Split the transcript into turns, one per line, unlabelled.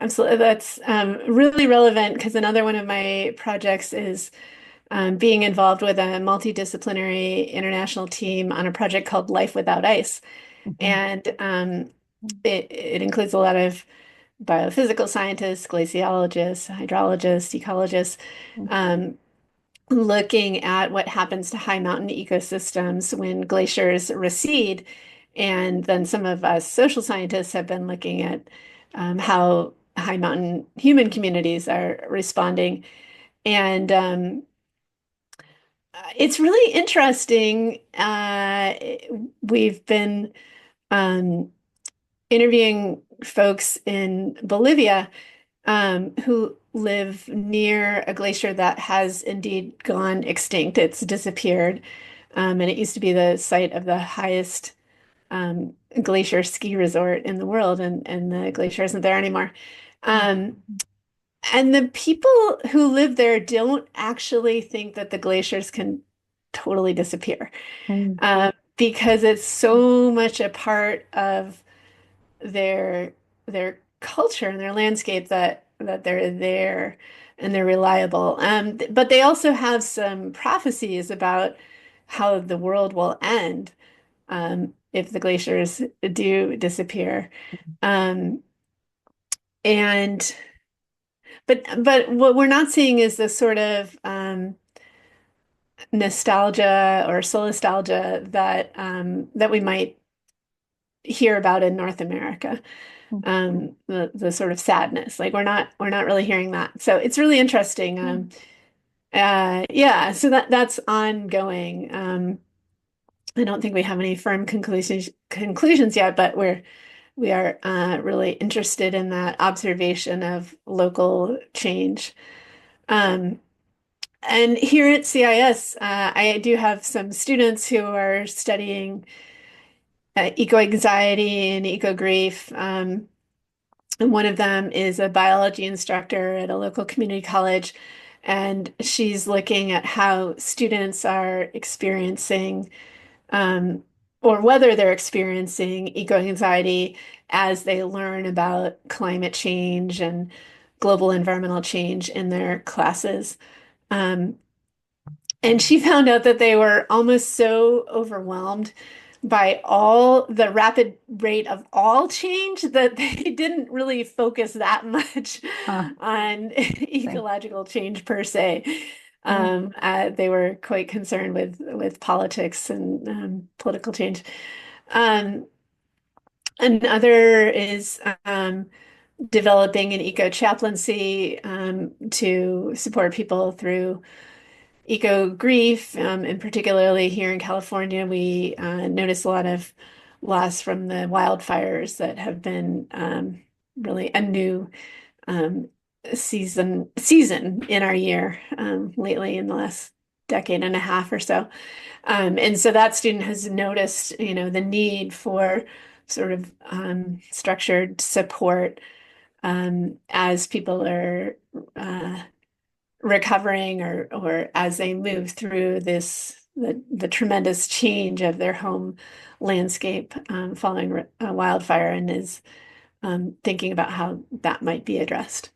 Absolutely. That's really relevant because another one of my projects is being involved with a multidisciplinary international team on a project called Life Without Ice.
Mhm.
And it includes a lot of biophysical scientists, glaciologists, hydrologists, ecologists, um, looking at what happens to high mountain ecosystems when glaciers recede. And then some of us social scientists have been looking at how high mountain human communities are responding. And it's really interesting. We've been um, interviewing folks in Bolivia who live near a glacier that has indeed gone extinct. It's disappeared. And it used to be the site of the highest glacier ski resort in the world, and the glacier isn't there anymore. Um, and the people who live there don't actually think that the glaciers can totally disappear
Mhm.
because it's so much a part of their their culture and their landscape that they're there and they're reliable. But they also have some prophecies about how the world will end if the glaciers do disappear. Um, and but what we're not seeing is this sort of nostalgia or solastalgia that we might hear about in North America. The sort of sadness. Like we're not really hearing that. So it's really interesting. Yeah, so that's ongoing. I don't think we have any firm conclusions yet, but we are really interested in that observation of local change. Um, and here at CIS, I do have some students who are studying eco-anxiety and eco-grief. And one of them is a biology instructor at a local community college. And she's looking at how students are experiencing, um, or whether they're experiencing eco-anxiety as they learn about climate change and global environmental change in their classes. Um, and she found out that they were almost so overwhelmed by all the rapid rate of all change that they didn't really focus that much
Ah,
on
thank
ecological change per se.
you.
They were quite concerned with politics and political change. Um, Another is developing an eco chaplaincy to support people through eco grief, and particularly here in California, we notice a lot of loss from the wildfires that have been really a new um, season in our year lately in the last decade and a half or so. And so that student has noticed, the need for sort of structured support as people are recovering or as they move through the tremendous change of their home landscape following a wildfire and is thinking about how that might be addressed.